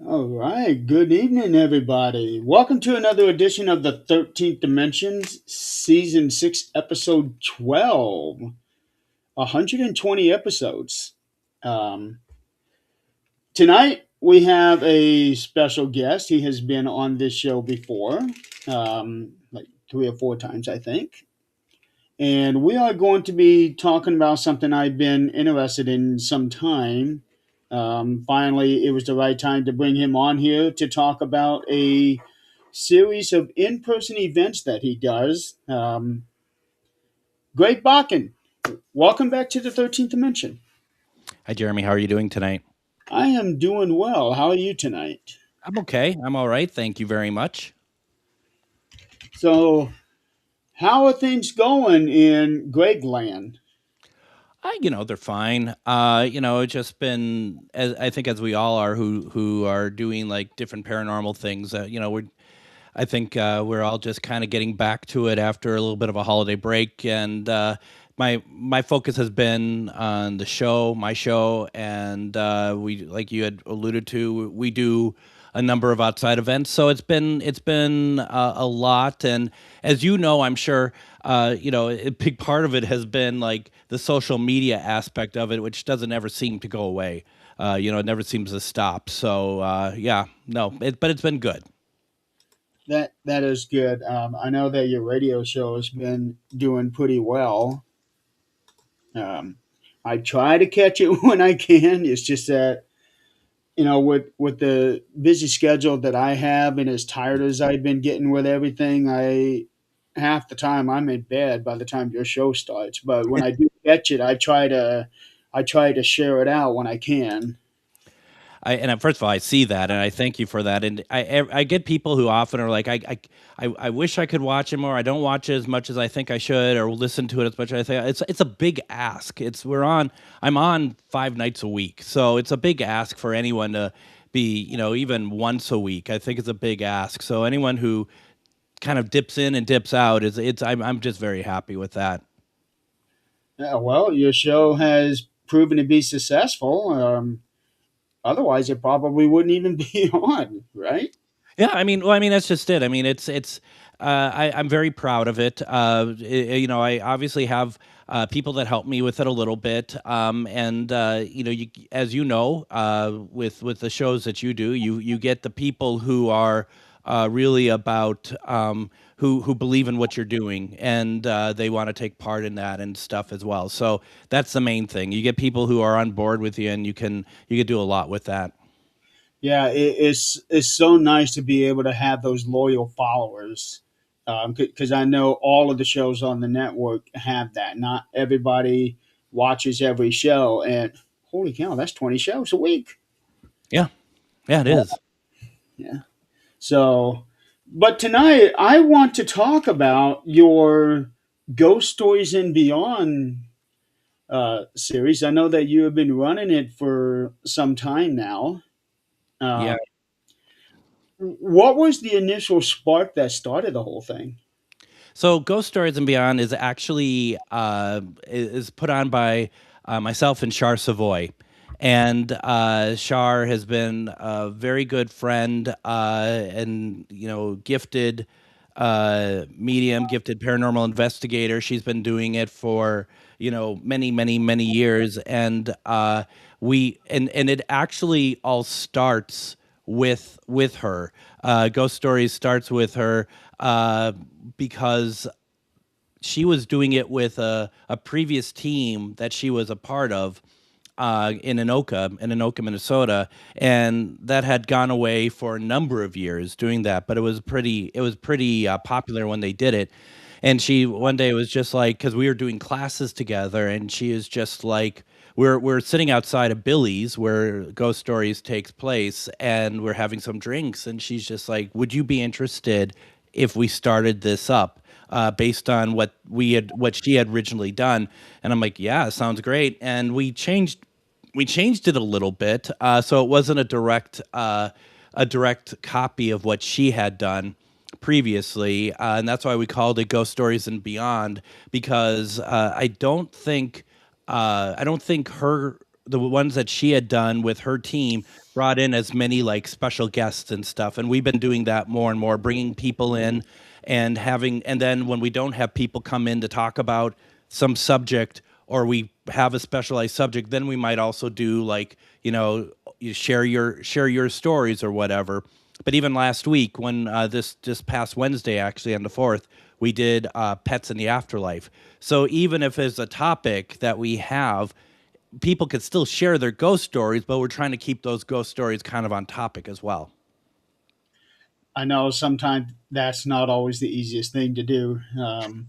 All right. Good evening, everybody. Welcome to another edition of the 13th Dimensions, Season 6, Episode 12. 120 episodes. Um, Tonight, we have a special guest. He has been on this show before, like three or four times, I think. And we are going to be talking about something I've been interested in some time. Finally, it was the right time to bring him on here to talk about a series of in person events that he does. Great Bakun, welcome back to the 13th Dimension. Hi, Jeremy. How are you doing tonight? I am doing well. How are you tonight? I'm okay. I'm all right. Thank you very much. So, how are things going in Gregland? They're fine. It's just been, as I think, as we all are, who are doing like different paranormal things. I think we're all just kind of getting back to it after a little bit of a holiday break, and my focus has been on the show, my show, and we, like you had alluded to, we do a number of outside events. So it's been a lot, and as you know, I'm sure. A big part of it has been like the social media aspect of it, which doesn't ever seem to go away. It never seems to stop. So yeah, no, but it's been good. That is good. I know that your radio show has been doing pretty well. Um, I try to catch it when I can. It's just that with the busy schedule that I have, and as tired as I've been getting with everything, I half the time I'm in bed by the time your show starts. But when I do catch it, I try to share it out when I can. First of all, I see that, and I thank you for that. And I get people who often are like, I wish I could watch it more. I don't watch it as much as I think I should, or listen to it as much as I think. It's a big ask. I'm on 5 nights a week, so it's a big ask for anyone to be, even once a week. I think it's a big ask. So anyone who kind of dips in and dips out I'm just very happy with that. Yeah, well, your show has proven to be successful. Otherwise, it probably wouldn't even be on, right? Yeah, I mean that's just it. I mean, I'm very proud of it. I obviously have people that help me with it a little bit, and as you know, with the shows that you do, you get the people who are really about who believe in what you're doing, and they want to take part in that and stuff as well. So that's the main thing. You get people who are on board with you, and you can do a lot with that. Yeah, it's so nice to be able to have those loyal followers. Because I know all of the shows on the network have that. Not everybody watches every show, and holy cow, that's 20 shows a week. Yeah, yeah, it Wow. is. Yeah. So, but tonight I want to talk about your Ghost Stories and Beyond series. I know that you have been running it for some time now. Yeah. Um, what was the initial spark that started the whole thing? So Ghost Stories and Beyond is actually is put on by myself and Char Savoy. And Char has been a very good friend and gifted medium, gifted paranormal investigator. She's been doing it for many, many, many years, and and it actually all starts with her. Ghost Stories starts with her because she was doing it with a previous team that she was a part of in Anoka, Minnesota, and that had gone away for a number of years doing that. But it was pretty popular when they did it. And she one day was just like, because we were doing classes together, and she is just like, we're sitting outside of Billy's where Ghost Stories takes place, and we're having some drinks, and she's just like, "Would you be interested if we started this up?" Based on what she had originally done, and I'm like, yeah, sounds great. And we changed it a little bit, so it wasn't a direct copy of what she had done previously, and that's why we called it Ghost Stories and Beyond, because I don't think her. the ones that she had done with her team brought in as many like special guests and stuff, and we've been doing that more and more, bringing people in and having, and then when we don't have people come in to talk about some subject, or we have a specialized subject, then we might also do like, you share your stories or whatever. But even last week, when this past Wednesday, actually on the 4th, we did pets in the afterlife. So even if it's a topic that we have, people could still share their ghost stories, but we're trying to keep those ghost stories kind of on topic as well. I know sometimes that's not always the easiest thing to do.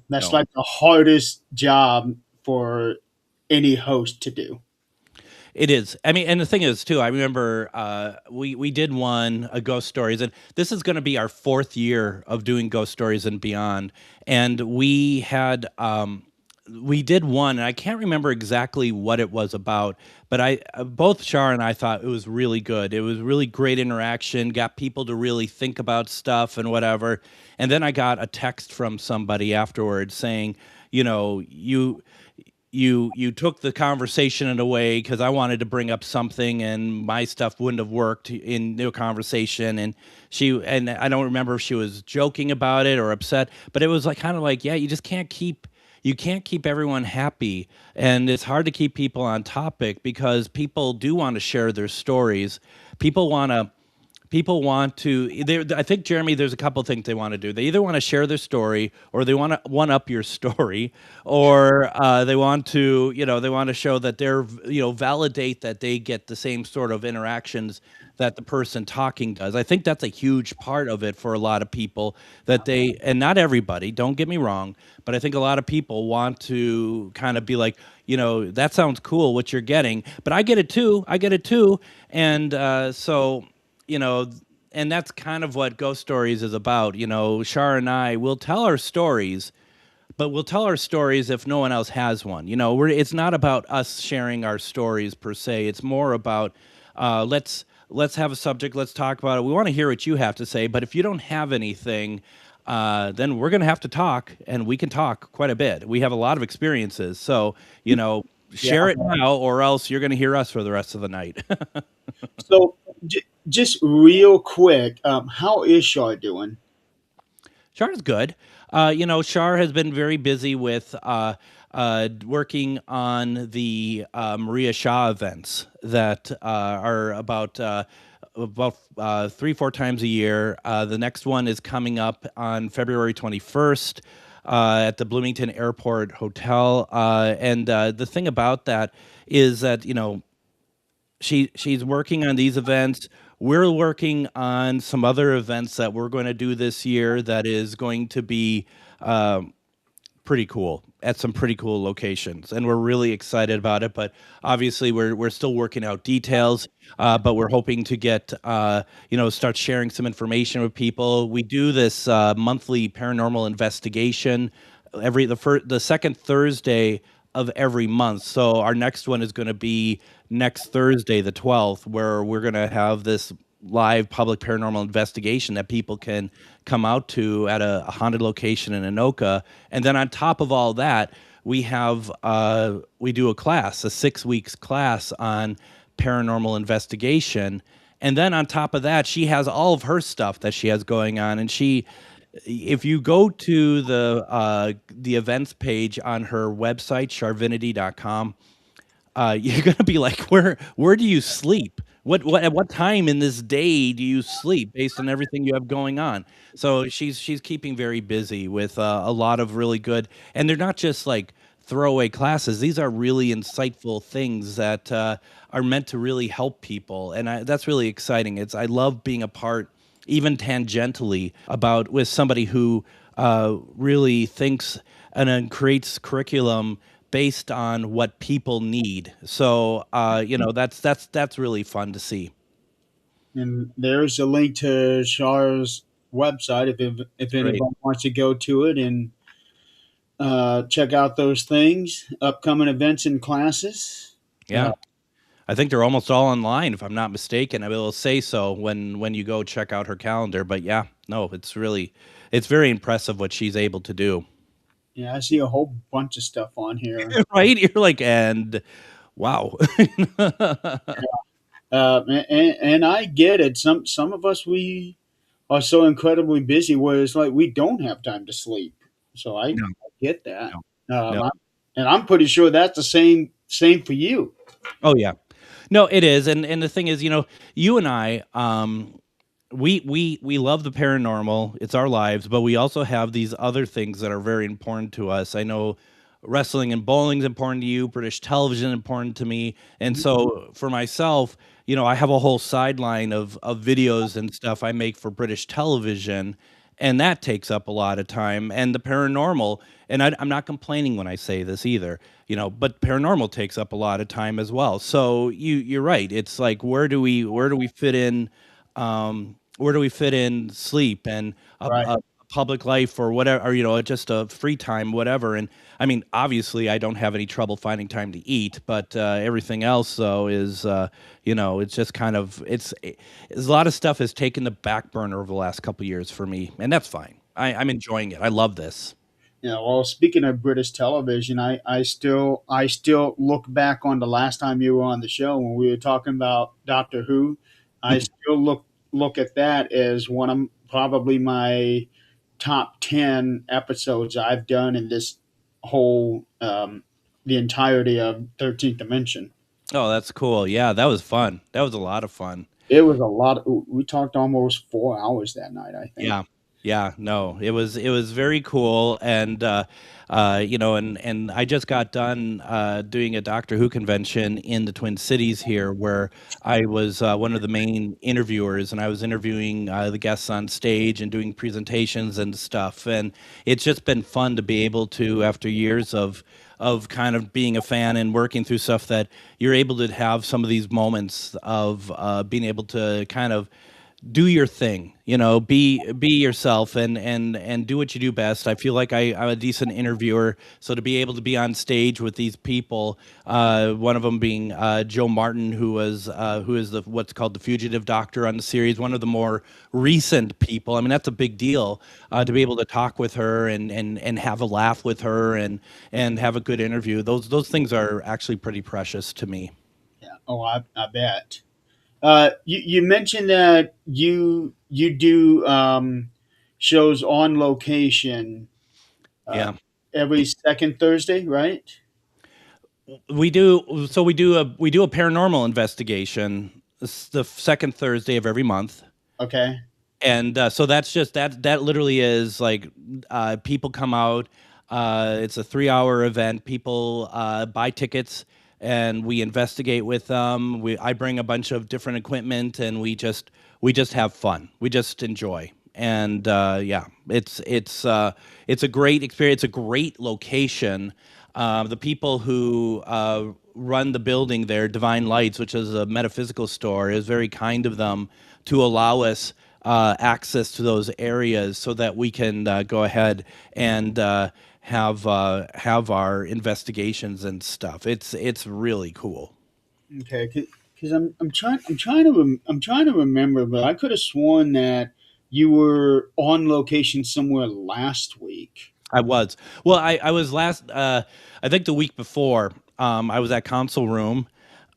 That's No. like the hardest job for any host to do. It is. I mean, and the thing is too. I remember we did one ghost stories, and this is going to be our 4th year of doing ghost stories and beyond. And we did one, and I can't remember exactly what it was about, but I both Shar and I thought it was really good. It was really great interaction, got people to really think about stuff and whatever. And then I got a text from somebody afterwards saying, you took the conversation in a way, because I wanted to bring up something and my stuff wouldn't have worked in the conversation, and I don't remember if she was joking about it or upset, but it was like kind of like, yeah, you can't keep everyone happy, and it's hard to keep people on topic because people do want to share their stories. People want to people want to I think, Jeremy, there's a couple things they want to do. They either want to share their story, or they want to one up your story, or they want to, they want to show that they're, validate that they get the same sort of interactions that the person talking does. I think that's a huge part of it for a lot of people, that they, and not everybody, don't get me wrong, but I think a lot of people want to kind of be like, that sounds cool what you're getting, but I get it too. I get it too. And so, you know, and that's kind of what Ghost Stories is about. Shar and I will tell our stories, but we'll tell our stories if no one else has one. It's not about us sharing our stories per se. It's more about let's have a subject, let's talk about it. We want to hear what you have to say, but if you don't have anything, then we're going to have to talk, and we can talk quite a bit. We have a lot of experiences, so Yeah. share it now, or else you're going to hear us for the rest of the night. So, just real quick, how is Shaw doing? Shar is good. Shar has been very busy with working on the Maria Shah events that are about 3-4 times a year. The next one is coming up on February 21st at the Bloomington Airport Hotel. And the thing about that is that, she's working on these events. We're working on some other events that we're going to do this year that is going to be pretty cool, at some pretty cool locations, and we're really excited about it. But obviously, we're still working out details. But we're hoping to get start sharing some information with people. We do this monthly paranormal investigation the second Thursday of every month. So our next one is going to be next Thursday, the 12th, where we're going to have this live public paranormal investigation that people can come out to at a haunted location in Anoka. And then on top of all that, we do a class, a 6 weeks class on paranormal investigation. And then on top of that, she has all of her stuff that she has going on, and if you go to the events page on her website, charvinity.com, you're gonna be like, where do you sleep? What at what time in this day do you sleep, based on everything you have going on? So she's keeping very busy with a lot of really good, and they're not just like throwaway classes. These are really insightful things that are meant to really help people, and that's really exciting. I love being a part, even tangentially, about with somebody who really thinks and then creates curriculum based on what people need. So that's really fun to see. And there's a link to Shaw's website if Great. anybody wants to go to it and check out those things, upcoming events and classes. Uh, Yeah. I think they're almost all online, if I'm not mistaken. I will say so when you go check out her calendar. But yeah, no, it's very impressive what she's able to do. yeah, I see a whole bunch of stuff on here. Right? You're like, and Wow. And I get it. Some of us, we are so incredibly busy where it's like we don't have time to sleep. So I No, get that. no, Um, no. I, and I'm pretty sure that's the same for you. Oh yeah. No, it is, and the thing is, you and I, we love the paranormal. It's our lives, but we also have these other things that are very important to us. I know wrestling and bowling is important to you. British television important to me, and Mhm. so for myself, I have a whole sideline of videos and stuff I make for British television, and that takes up a lot of time. And the paranormal, and I'm not complaining when I say this either, but paranormal takes up a lot of time as well. So you're right. It's like where do we fit in, where do we fit in sleep and Right. a public life or whatever, or just a free time, whatever. And I mean, obviously, I don't have any trouble finding time to eat, but everything else though is, it's just kind of a lot of stuff has taken the back burner over the last couple years for me, and that's fine. I'm enjoying it. I love this. Well, speaking of British television, I still look back on the last time you were on the show when we were talking about Doctor Who. I still look at that as one of probably my top 10 episodes I've done in this whole the entirety of 13th Dimension. Oh, that's cool. Yeah, that was fun. That was a lot of fun. It was a lot. We talked almost 4 hours that night, I think. Yeah. Yeah, no, it was very cool, and and I just got done doing a Doctor Who convention in the Twin Cities here, where I was one of the main interviewers, and I was interviewing the guests on stage and doing presentations and stuff, and it's just been fun to be able to, after years of kind of being a fan and working through stuff, that you're able to have some of these moments of being able to kind of do your thing, be yourself, and do what you do best. I feel like I'm a decent interviewer, so to be able to be on stage with these people, one of them being Joe Martin, who is the what's called the fugitive doctor on the series, one of the more recent people. I mean, that's a big deal, to be able to talk with her and have a laugh with her and have a good interview. Those things are actually pretty precious to me. Yeah. Oh, I bet. You mentioned that you do shows on location uh, Yeah. every second Thursday, right? We do a paranormal investigation the second Thursday of every month, Okay. and so that's just that literally is like, people come out. It's a 3-hour event. People buy tickets, and we investigate with them. I bring a bunch of different equipment, and we just have fun. We just enjoy. And yeah, it's a great experience, a great location. The people who run the building there, Divine Lights, which is a metaphysical store, is very kind of them to allow us access to those areas so that we can go ahead and have our investigations and stuff. It's really cool. Okay. Because I'm trying to remember, but I could have sworn that you were on location somewhere last week. I was. Well, I was last, I think the week before, I was at Council Room,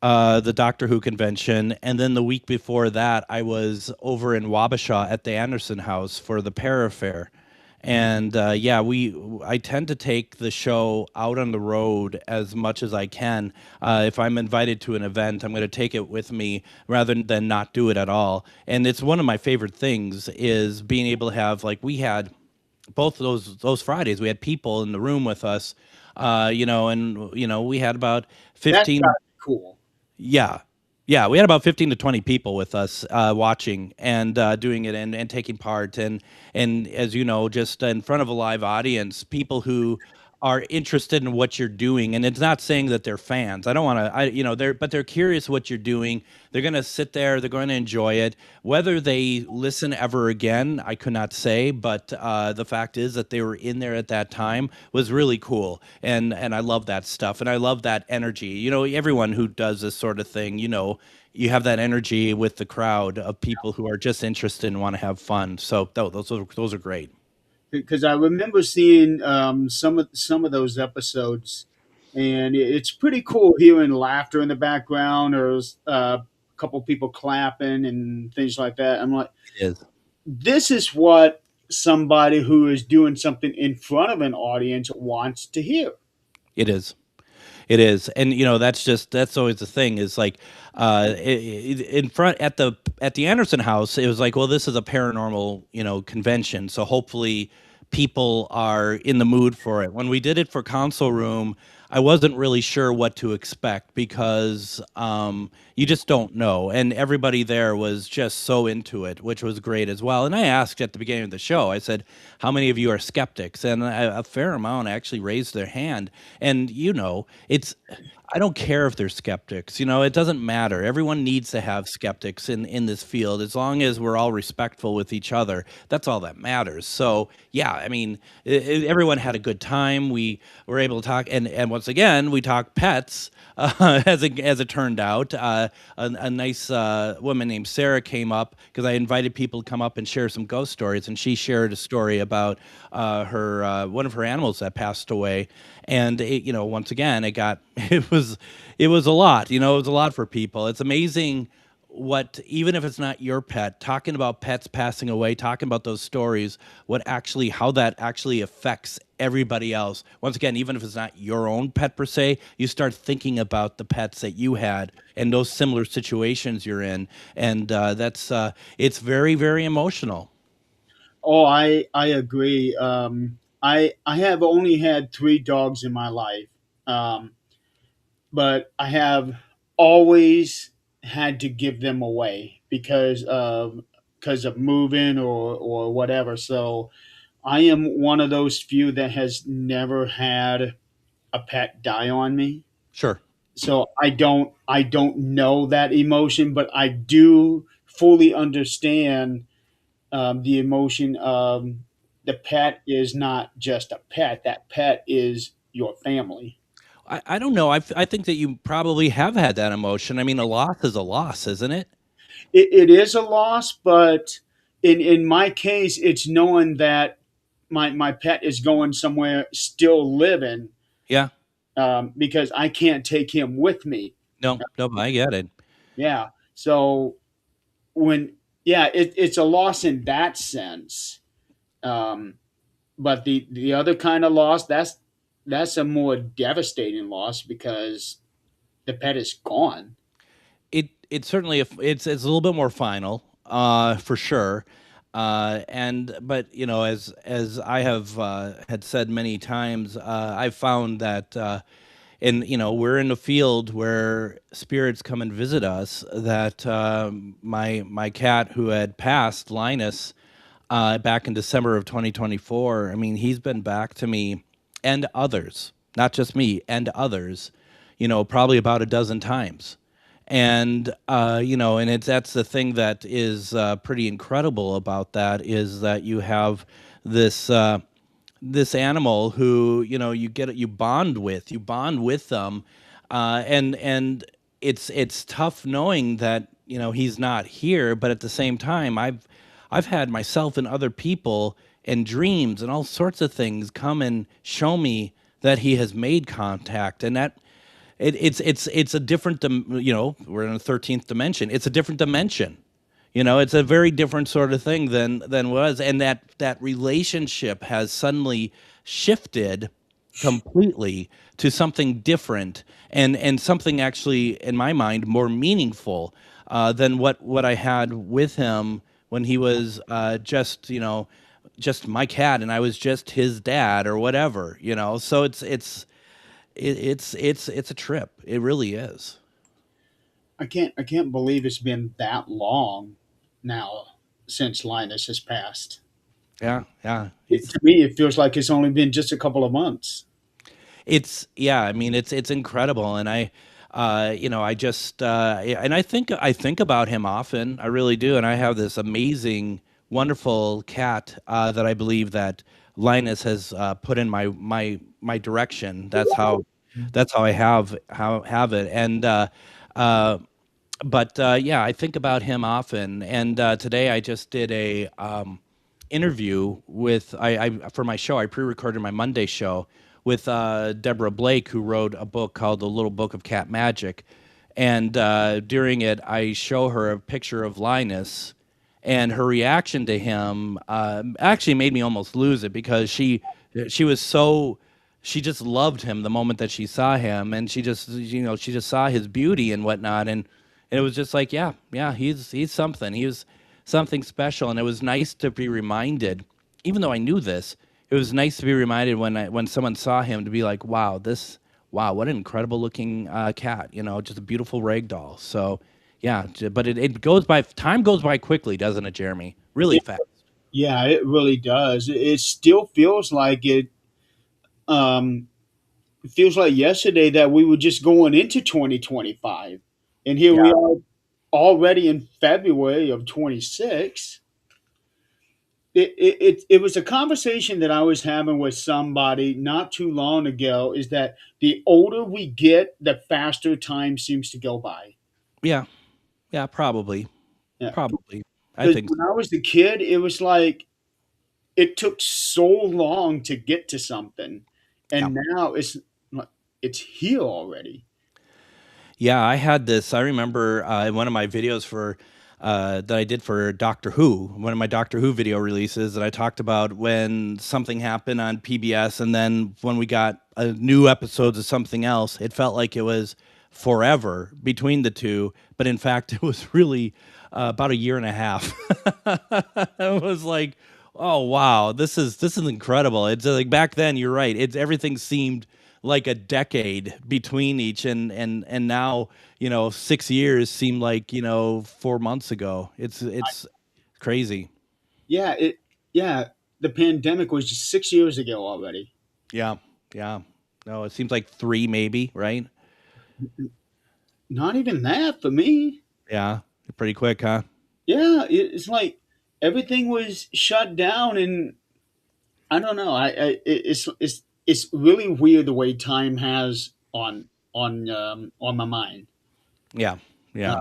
the Doctor Who convention, and then the week before that, I was over in Wabasha at the Anderson House for the Para Fair. And yeah, I tend to take the show out on the road as much as I can. If I'm invited to an event, I'm going to take it with me rather than not do it at all. And it's one of my favorite things is being able to have, like, we had both of those Fridays, we had people in the room with us, and we had about That's got 15. to be cool. Yeah. Yeah, we had about 15 to 20 people with us, watching and doing it and taking part, and as you know, just in front of a live audience, people who are interested in what you're doing. And it's not saying that they're fans. I don't want to, they're curious what you're doing. They're going to sit there, they're going to enjoy it. Whether they listen ever again, I could not say, but the fact is that they were in there at that time was really cool. And I love that stuff. And I love that energy. Everyone who does this sort of thing, you have that energy with the crowd of people who are just interested and want to have fun. So those are great. Because I remember seeing some of those episodes and it's pretty cool hearing laughter in the background or a couple people clapping and things like that. I'm like, It is. this is what somebody who is doing something in front of an audience wants to hear. It is. It is, and that's always the thing is like, in front at the Anderson house, it was like, well, this is a paranormal convention, so hopefully people are in the mood for it. When we did it for Console Room, I wasn't really sure what to expect because you just don't know, and everybody there was just so into it, which was great as well. And I asked at the beginning of the show, I said, "How many of you are skeptics?" And a fair amount actually raised their hand. And it's I don't care if they're skeptics. It doesn't matter. Everyone needs to have skeptics in this field as long as we're all respectful with each other. That's all that matters. So, yeah, I mean, everyone had a good time. We were able to talk, and once again, we talked pets. As it turned out, a nice woman named Sarah came up because I invited people to come up and share some ghost stories, and she shared a story about her one of her animals that passed away, and once again, it was a lot. It was a lot for people. It's amazing what, even if it's not your pet, talking about pets passing away, talking about those stories, how that actually affects everybody else. Once again, even if it's not your own pet per se, you start thinking about the pets that you had and those similar situations you're in, and that's it's very, very emotional. Oh, I agree. I have only had three dogs in my life, um, but I have always had to give them away because of moving or whatever. So I am one of those few that has never had a pet die on me. Sure. So I don't know that emotion, but I do fully understand the emotion of the pet is not just a pet. That pet is your family. I don't know. I think that you probably have had that emotion. I mean, a loss is a loss, isn't it? It is a loss, but in my case, it's knowing that my pet is going somewhere still living, Yeah. because I can't take him with me. No, no, I get it. Yeah. So when yeah, it's a loss in that sense. Um, but the other kind of loss, that's a more devastating loss because the pet is gone. It certainly, it's a little bit more final, for sure. And but as I have had said many times, I've found that and we're in a field where spirits come and visit us. That my cat who had passed, Linus, back in December of 2024. I mean, he's been back to me and others, not just me and others, probably about a dozen times. And and that's the thing that is pretty incredible about that, is that you have this this animal who you bond with them, and it's tough knowing that he's not here, but at the same time, I've had myself and other people and dreams and all sorts of things come and show me that he has made contact, and that it's a different we're in a 13th dimension. It's a different dimension. It's a very different sort of thing than was, and that relationship has suddenly shifted completely to something different, and something actually, in my mind, more meaningful than what I had with him when he was just my cat and I was just his dad or whatever. So it's a trip. It really is. I can't believe it's been that long now since Linus has passed. Yeah, yeah. To me, it feels like it's only been just a couple of months. It's yeah, I mean, it's incredible, and I just and I think about him often. I really do, and I have this amazing, wonderful cat that I believe that Linus has put in my direction. That's how I have it, and uh, but yeah, I think about him often. And today I just did a interview with I for my show. I pre-recorded my Monday show with Deborah Blake, who wrote a book called The Little Book of Cat Magic. And during it, I show her a picture of Linus, and her reaction to him actually made me almost lose it because she was so she just loved him the moment that she saw him, and she just saw his beauty and whatnot, and it was just like, yeah, he's something. He was something special, and it was nice to be reminded, even though I knew this. It was nice to be reminded when someone saw him to be like, wow, what an incredible looking cat. Just a beautiful rag doll. So yeah, but it goes by time goes by quickly, doesn't it, Jeremy? Really It, fast. yeah, it really does. It still feels like it. Um, it feels like yesterday that we were just going into 2025, and here we Yeah. are already in February of 26. It was a conversation that I was having with somebody not too long ago. Is that the older we get, the faster time seems to go by. Yeah. Yeah, probably. Yeah, Probably. I because think when I was a kid, it was like it took so long to get to something, yeah. and now it's here already. Yeah, I had this. I remember in one of my videos for that I did for Doctor Who, one of my Doctor Who video releases, that I talked about when something happened on PBS, and then when we got new episodes of something else, it felt like it was forever between the two, but in fact, it was really about a year and a half. It was like, oh wow, this is incredible. It's like back then, you're right. It's everything seemed like a decade between each, and now 6 years seem like 4 months ago. It's crazy. Yeah, yeah. The pandemic was just 6 years ago already. Yeah, yeah. No, it seems like three, maybe, right? Not even that for me. Yeah, pretty quick, huh? Yeah, it's like everything was shut down, and I don't know. It's really weird the way time has on my mind. Yeah, Uh, yeah.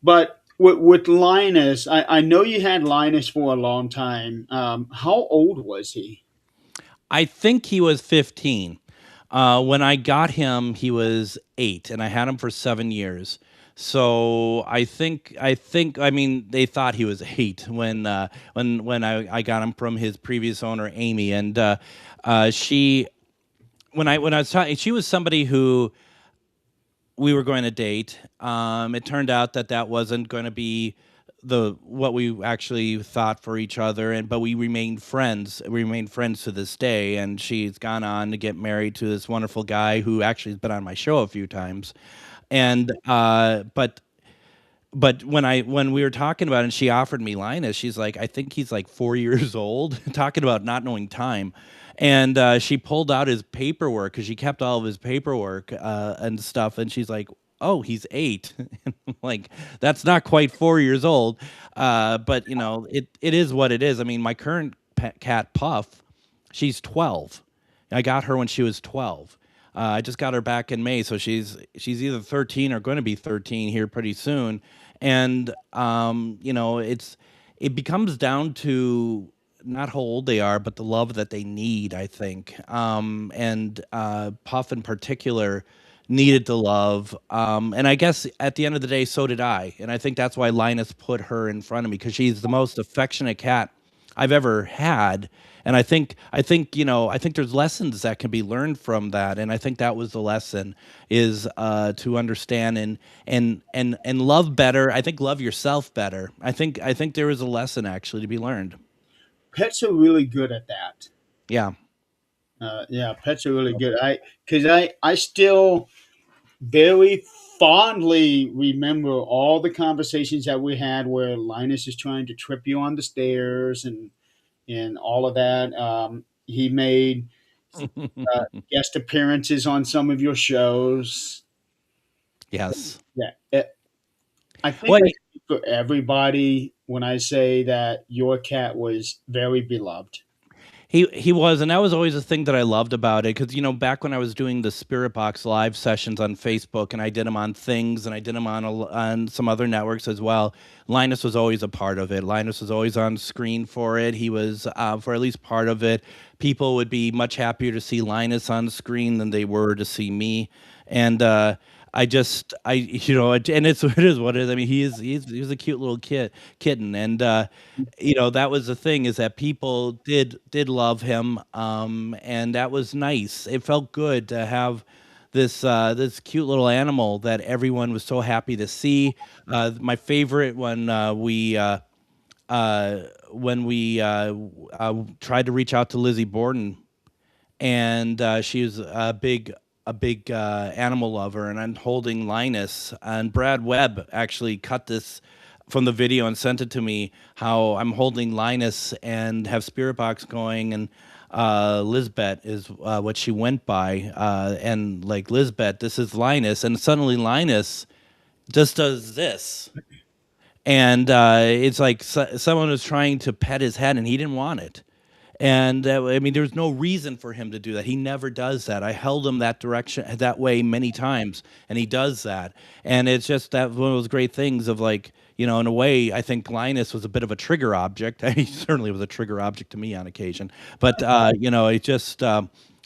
but with Linus, I know you had Linus for a long time. How old was he? I think he was 15. When I got him, he was 8, and I had him for 7 years. So I mean, they thought he was 8 when I got him from his previous owner, Amy, and she when I was talking, she was somebody who we were going to date. It turned out that that wasn't going to be the what we actually thought for each other, and but we remained friends. We remained friends to this day, and she's gone on to get married to this wonderful guy who actually has been on my show a few times. And but when we were talking about it and she offered me Linus, she's like, I think he's like 4 years old, talking about not knowing time. And she pulled out his paperwork because she kept all of his paperwork and stuff. And she's like, oh, he's 8. And I'm like, that's not quite 4 years old. But, it is what it is. I mean, my current pet cat, Puff, she's 12. I got her when she was 12. I just got her back in May, so she's either 13 or going to be 13 here pretty soon. And it becomes down to not how old they are, but the love that they need, I think. And Puff in particular needed the love. And I guess at the end of the day, so did I. And I think that's why Linus put her in front of me because she's the most affectionate cat I've ever had. And I think there's lessons that can be learned from that. And I think that was the lesson is to understand and love better. I think love yourself better. I think there is a lesson actually to be learned. Pets are really good at that. Yeah. Yeah, pets are really good. I still very fondly remember all the conversations that we had where Linus is trying to trip you on the stairs and all of that. He made guest appearances on some of your shows. Yes. Yeah, I think Well, I speak for everybody when I say that your cat was very beloved. He was, and that was always the thing that I loved about it, because back when I was doing the Spirit Box live sessions on Facebook, and I did them on Things, and I did them on some other networks as well. Linus was always a part of it. Linus was always on screen for it. He was for at least part of it. People would be much happier to see Linus on screen than they were to see me, and and it is what it is. I mean, he's a cute little kitten, and that was the thing, is that people did love him, and that was nice. It felt good to have this cute little animal that everyone was so happy to see. My favorite when we tried to reach out to Lizzie Borden, and she was a big animal lover, and I'm holding Linus. And Brad Webb actually cut this from the video and sent it to me. How I'm holding Linus and have Spirit Box going, and Lizbeth is what she went by, and like, Lizbeth, this is Linus, and suddenly Linus just does this, and it's like someone was trying to pet his head, and he didn't want it. And I mean, there's no reason for him to do that. He never does that. I held him that direction, that way, many times, and he does that. And it's just that one of those great things of, like, in a way, I think Linus was a bit of a trigger object. He certainly was a trigger object to me on occasion. But it just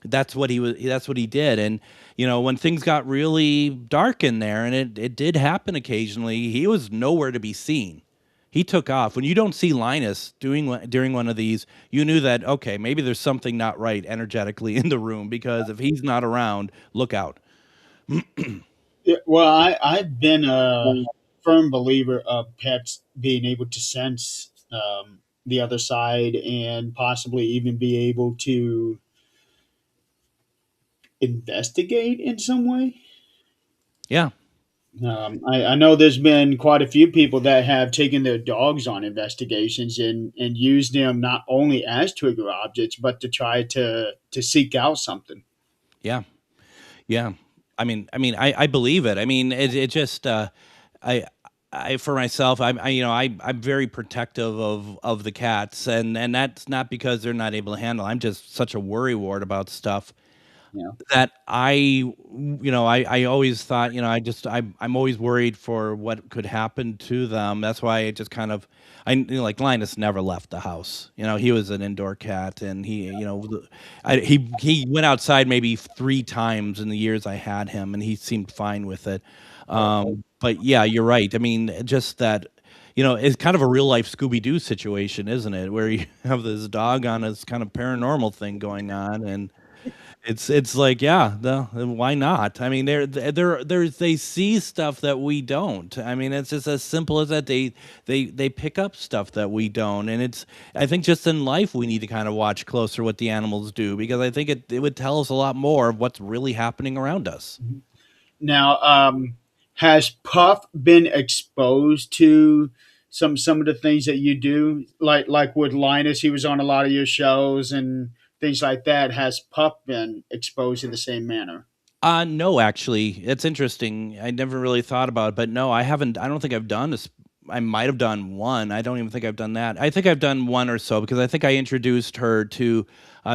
that's what he was. That's what he did. And when things got really dark in there, and it did happen occasionally, he was nowhere to be seen. He took off. When you don't see Linus during one of these, you knew that, okay, maybe there's something not right energetically in the room, because if he's not around, look out. Yeah, well, I've been a firm believer of pets being able to sense the other side and possibly even be able to investigate in some way. Yeah, I know there's been quite a few people that have taken their dogs on investigations and used them not only as trigger objects, but to try to seek out something. yeah, yeah. I believe it. I mean, it just I. For myself, I'm very protective of the cats, and that's not because they're not able to handle. I'm just such a worrywart about stuff Yeah. that I always thought, I'm always worried for what could happen to them. That's why it just kind of, like, Linus never left the house. He was an indoor cat, and he went outside maybe 3 times in the years I had him, and he seemed fine with it. But yeah, you're right. I mean, just that. It's kind of a real life Scooby Doo situation, isn't it? Where you have this dog on this kind of paranormal thing going on, and it's like, yeah, why not? I mean, they see stuff that we don't. I mean, it's just as simple as that. They pick up stuff that we don't, and I think just in life we need to kind of watch closer what the animals do, because I think it would tell us a lot more of what's really happening around us. Now, has Puff been exposed to some of the things that you do, like with Linus? He was on a lot of your shows and things like that. Has Puff been exposed in the same manner? No, actually, it's interesting. I never really thought about it, but no, I haven't. I don't think I've done this. I might have done one. I don't even think I've done that. I think I've done one or so, because I think I introduced her to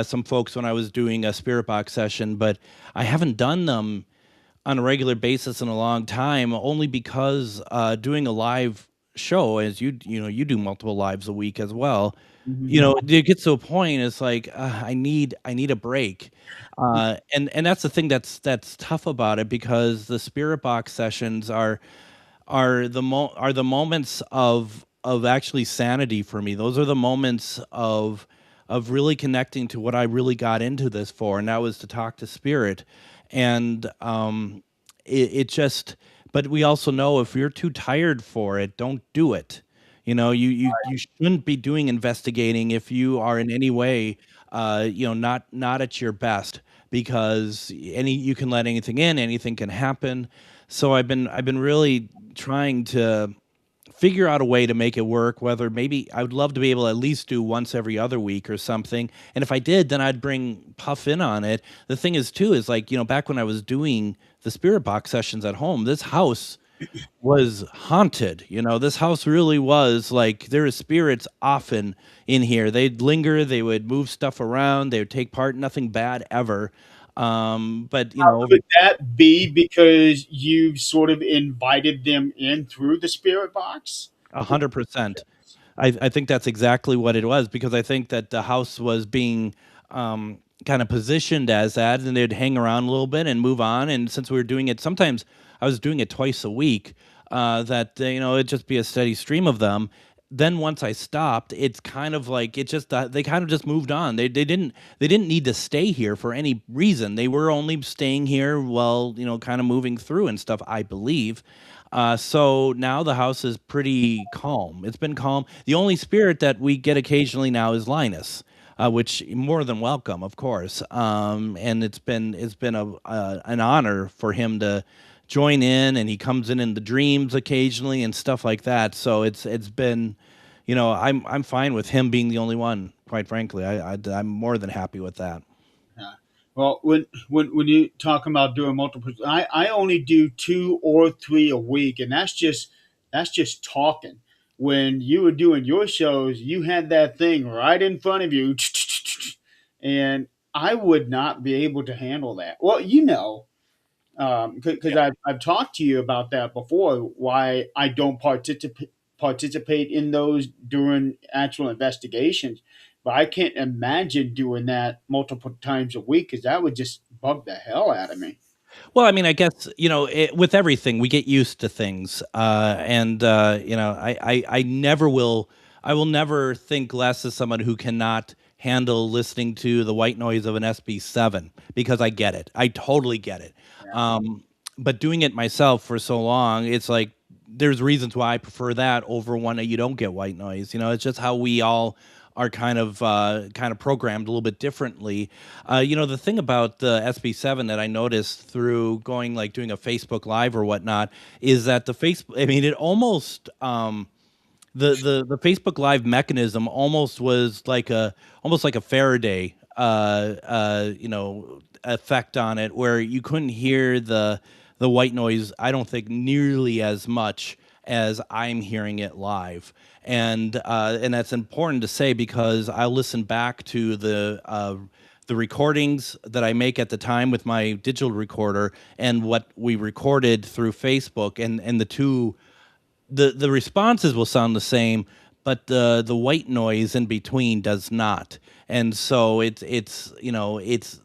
some folks when I was doing a Spirit Box session, but I haven't done them on a regular basis in a long time, only because doing a live show, as you do multiple lives a week as well. Hmm. It gets to a point. It's like, I need a break, and that's the thing that's tough about it, because the Spirit Box sessions are the moments of actually sanity for me. Those are the moments of really connecting to what I really got into this for, and that was to talk to spirit. And it just, but we also know, if you're too tired for it, don't do it. You shouldn't be doing investigating if you are in any way not at your best, because you can let anything in, anything can happen. So I've been really trying to figure out a way to make it work. Whether, maybe I would love to be able to at least do once every other week or something. And if I did, then I'd bring Puff in on it. The thing is, too, is, like, back when I was doing the Spirit Box sessions at home, this house was haunted. This house really was like there are spirits often in here. They'd linger, they would move stuff around, they would take part, nothing bad ever. But over Could that be because you sort of invited them in through the spirit box? 100%. I think that's exactly what it was because I think that the house was being kind of positioned as that, and they'd hang around a little bit and move on. And since we were doing it, sometimes I was doing it twice a week. That it'd just be a steady stream of them. Then once I stopped, it's kind of like it just they kind of just moved on. They didn't need to stay here for any reason. They were only staying here while kind of moving through and stuff. I believe. So now the house is pretty calm. It's been calm. The only spirit that we get occasionally now is Linus, which more than welcome, of course. And it's been an honor for him to join in, and he comes in the dreams occasionally and stuff like that. So it's been, I'm fine with him being the only one. Quite frankly, I'm more than happy with that. Yeah. Well, when you talk about doing multiple, I only do 2 or 3 a week, and that's just talking. When you were doing your shows, you had that thing right in front of you, and I would not be able to handle that. Well, because I've talked to you about that before. Why I don't participate in those during actual investigations, but I can't imagine doing that multiple times a week because that would just bug the hell out of me. Well, I mean, I guess with everything we get used to things, and I never will. I will never think less of someone who cannot handle listening to the white noise of an SB7 because I get it. I totally get it. Yeah. But doing it myself for so long, it's like there's reasons why I prefer that over one that you don't get white noise. It's just how we all are kind of programmed a little bit differently. The thing about the SB7 that I noticed through going like doing a Facebook Live or whatnot is that the Facebook. I mean, it almost the Facebook Live mechanism almost like a Faraday effect on it, where you couldn't hear the white noise. I don't think nearly as much as I'm hearing it live, and that's important to say because I listen back to the recordings that I make at the time with my digital recorder and what we recorded through Facebook, and the responses will sound the same, but the white noise in between does not. And so it's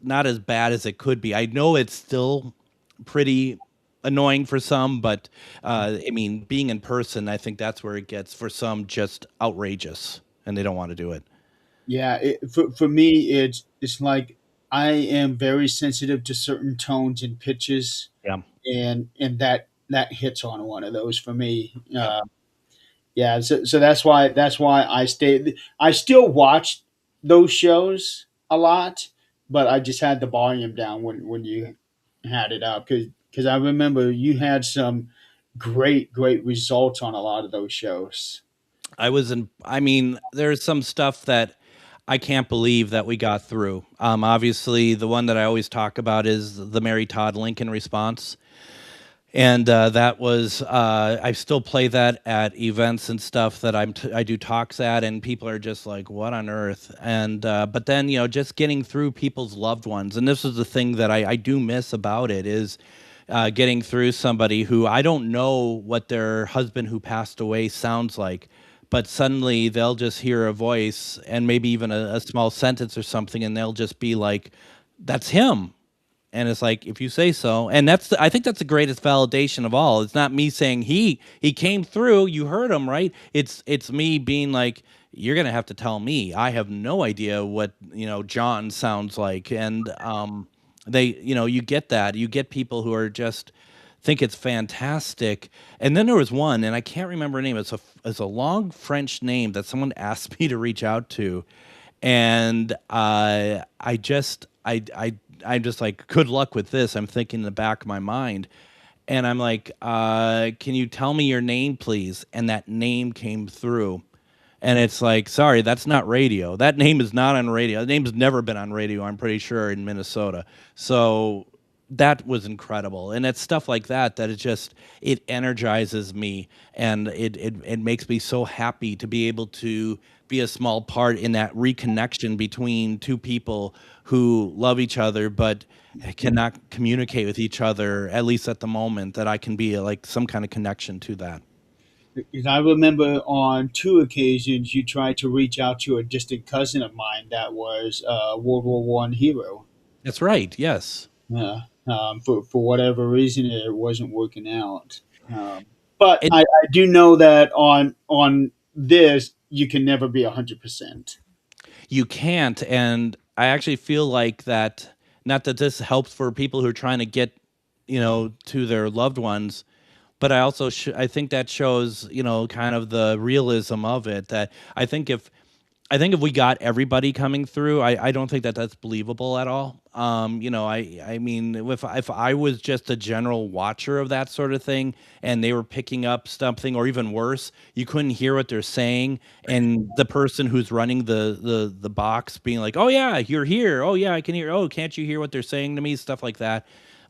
not as bad as it could be. I know it's still pretty annoying for some, but I mean, being in person, I think that's where it gets for some just outrageous, and they don't want to do it. Yeah, for me, it's like I am very sensitive to certain tones and pitches, Yeah. and that hits on one of those for me. Yep. Yeah, so that's why I stay. I still watch those shows a lot, but I just had the volume down when you had it up because I remember you had some great results on a lot of those shows. I mean, there's some stuff that I can't believe that we got through. Obviously, the one that I always talk about is the Mary Todd Lincoln response. And that was I still play that at events and stuff that I do talks at, and people are just like, "What on earth?" And but then just getting through people's loved ones, and this is the thing that I do miss about it is getting through somebody who I don't know what their husband who passed away sounds like, but suddenly they'll just hear a voice and maybe even a small sentence or something, and they'll just be like, "That's him." And it's like, if you say so, and I think that's the greatest validation of all. It's not me saying he came through, you heard him, right? It's me being like, you're gonna have to tell me. I have no idea what John sounds like, and you get that. You get people who are just think it's fantastic. And then there was one, and I can't remember her name. It's a long French name that someone asked me to reach out to, and I'm just like, good luck with this. I'm thinking in the back of my mind. And I'm like, can you tell me your name, please? And that name came through. And it's like, sorry, that's not radio. That name is not on radio. The name's never been on radio, I'm pretty sure, in Minnesota. So that was incredible. And it's stuff like that that it energizes me, and it makes me so happy to be able to be a small part in that reconnection between two people who love each other but cannot communicate with each other, at least at the moment, that I can be like some kind of connection to that. Because I remember on two occasions you tried to reach out to a distant cousin of mine that was a World War One hero. That's right. Yes. For whatever reason, it wasn't working out. Um, but And I do know that on this, you can never be 100%. you can't. And I actually feel like that, not that this helps for people who are trying to get, to their loved ones, but I think that shows, kind of the realism of it. That I think if we got everybody coming through, I don't think that that's believable at all. I mean, if I was just a general watcher of that sort of thing, and they were picking up something, or even worse, you couldn't hear what they're saying, and the person who's running the box being like, "Oh yeah, you're here. Oh yeah, I can hear. Oh, can't you hear what they're saying to me?" Stuff like that.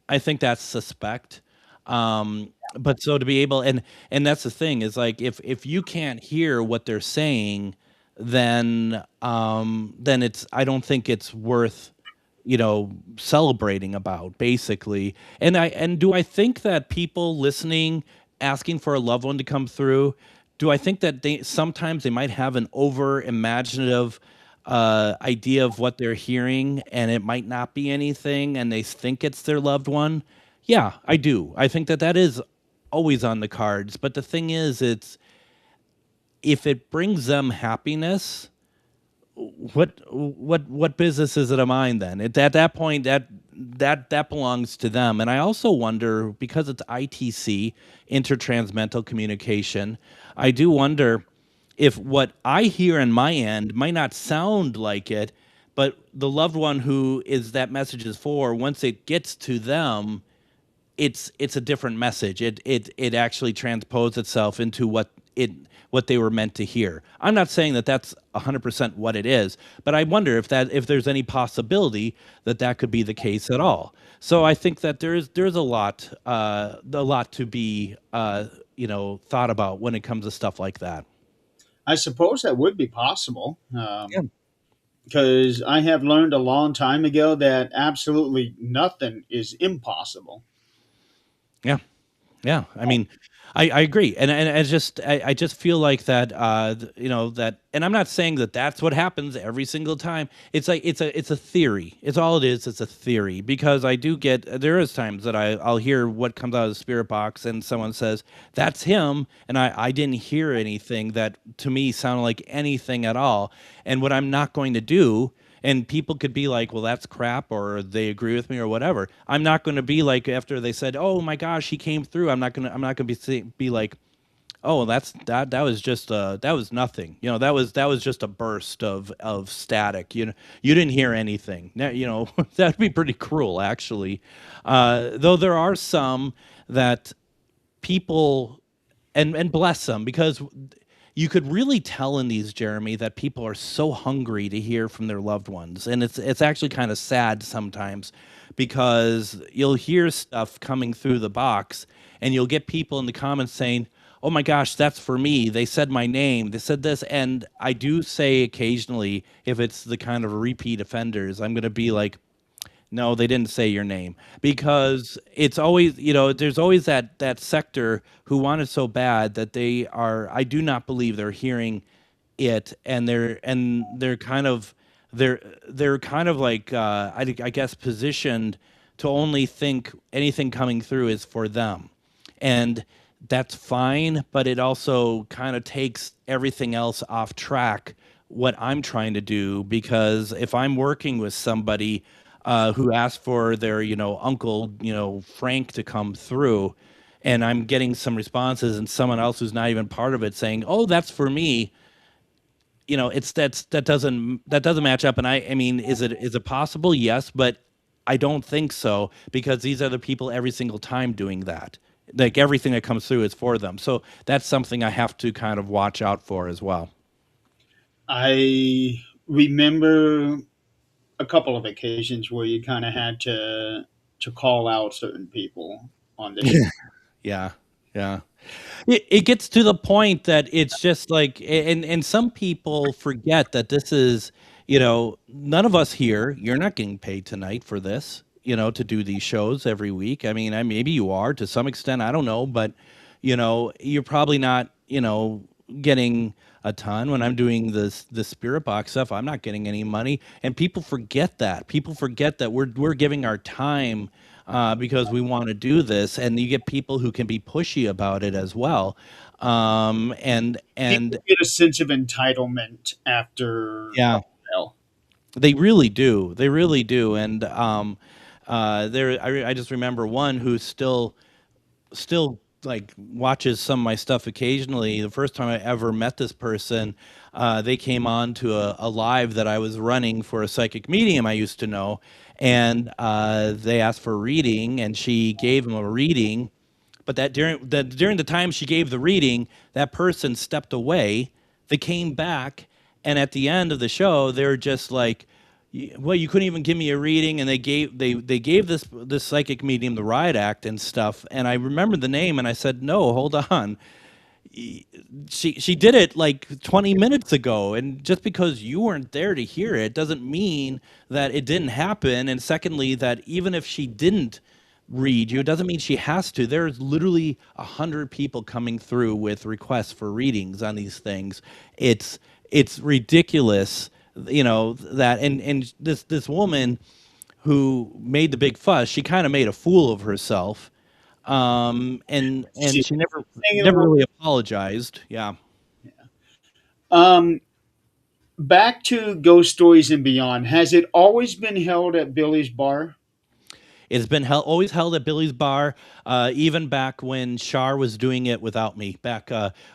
I think that's suspect. But so to be able, and that's the thing, is like, if you can't hear what they're saying, then it's, I don't think it's worth, celebrating about, basically. And do I think that people listening, asking for a loved one to come through, do I think that they sometimes they might have an over imaginative idea of what they're hearing, and it might not be anything, and they think it's their loved one? Yeah, I do. I think that that is always on the cards. But the thing is, it's, if it brings them happiness, what business is it of mine then? At that point, that belongs to them. And I also wonder, because it's ITC, intertransmental communication, I do wonder if what I hear in my end might not sound like it, but the loved one who is that message is for, once it gets to them, it's a different message. It actually transposes itself into what they were meant to hear. I'm not saying that that's 100% what it is, but I wonder if there's any possibility that that could be the case at all. So I think that there's a lot to be thought about when it comes to stuff like that. I suppose that would be possible. Yeah. Because I have learned a long time ago that absolutely nothing is impossible. Yeah. Yeah, I mean, I agree, and I just feel like that, that, and I'm not saying that that's what happens every single time. It's like it's a theory. It's all it is. It's a theory, because I do get, there is times that I'll hear what comes out of the spirit box, and someone says that's him, and I didn't hear anything that to me sounded like anything at all. And what I'm not going to do, and people could be like, well, that's crap, or they agree with me, or whatever. I'm not going to be like, after they said, oh my gosh, he came through, I'm not going to be like, oh, that was just that was nothing, that was just a burst of static, you didn't hear anything. Now, that'd be pretty cruel, actually. Though there are some that people, and bless them, because you could really tell in these, Jeremy, that people are so hungry to hear from their loved ones, and it's actually kind of sad sometimes, because you'll hear stuff coming through the box, and you'll get people in the comments saying, "Oh my gosh, that's for me. They said my name. They said this." And I do say occasionally, if it's the kind of repeat offenders, I'm going to be like, no, they didn't say your name, because it's always, there's always that sector who want it so bad that they are, I do not believe they're hearing it, and they're kind of, they're kind of like, I guess, positioned to only think anything coming through is for them. And that's fine, but it also kind of takes everything else off track, what I'm trying to do. Because if I'm working with somebody who asked for their, uncle, Frank, to come through, and I'm getting some responses, and someone else who's not even part of it saying, "Oh, that's for me," it's that doesn't match up. And I mean, is it possible? Yes, but I don't think so, because these are the people every single time doing that. Like, everything that comes through is for them. So that's something I have to kind of watch out for as well. I remember a couple of occasions where you kind of had to. to call out certain people on the show. Yeah, yeah. It gets to the point that it's just like, and some people forget that this is, none of us here. You're not getting paid tonight for this, to do these shows every week. I mean, maybe you are to some extent. I don't know, but you're probably not, getting a ton. When I'm doing the spirit box stuff, I'm not getting any money, and people forget that. People forget that we're giving our time, because we want to do this, and you get people who can be pushy about it as well. And People get a sense of entitlement after a yeah, while. they really do. They really do. And I just remember one who's still like watches some of my stuff occasionally. The first time I ever met this person, they came on to a live that I was running for a psychic medium I used to know, and they asked for a reading, and she gave him a reading. But that during the time she gave the reading, that person stepped away. They came back, and at the end of the show, they're just like, well, you couldn't even give me a reading, and they gave this psychic medium the riot act and stuff. And I remember the name, and I said, no, hold on, she did it like 20 minutes ago, and just because you weren't there to hear it doesn't mean that it didn't happen. And secondly, that even if she didn't read you, it doesn't mean she has to. There's literally 100 people coming through with requests for readings on these things. It's ridiculous, that. And this woman who made the big fuss, she kind of made a fool of herself, and She's she never singing a never little. really apologized. Yeah. Um, Back to Ghost Stories and Beyond. Has it always been held at Billy's Bar? It's been always held at Billy's Bar, even back when Shar was doing it without me, back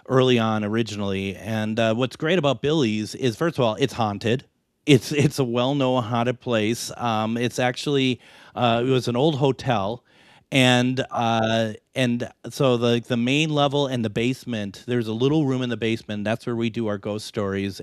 early on originally. And what's great about Billy's is, first of all, it's haunted. It's a well-known haunted place. It's actually, it was an old hotel, and so the main level and the basement. There's a little room in the basement. That's where we do our ghost stories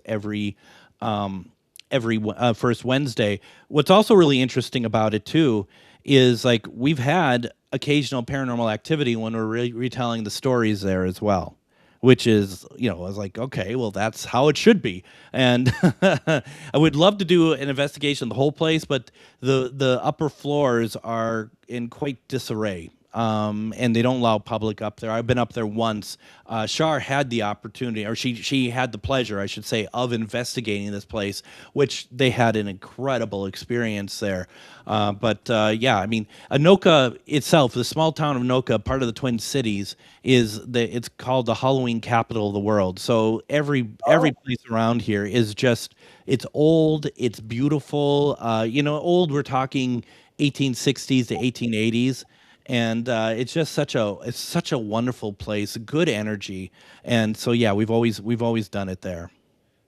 um, every first Wednesday. What's also really interesting about it too is, like, we've had occasional paranormal activity when we're retelling the stories there as well, which is, I was like, okay, well, that's how it should be. And I would love to do an investigation of the whole place, but the upper floors are in quite disarray. And they don't allow public up there. I've been up there once. Shar had the opportunity, or she had the pleasure, I should say, of investigating this place, which they had an incredible experience there. But yeah, I mean, Anoka itself, the small town of Anoka, part of the Twin Cities, it's called the Halloween capital of the world. So every place around here is just, it's old, it's beautiful. Old, we're talking 1860s to 1880s, and it's such a wonderful place, good energy. And so yeah, we've always done it there.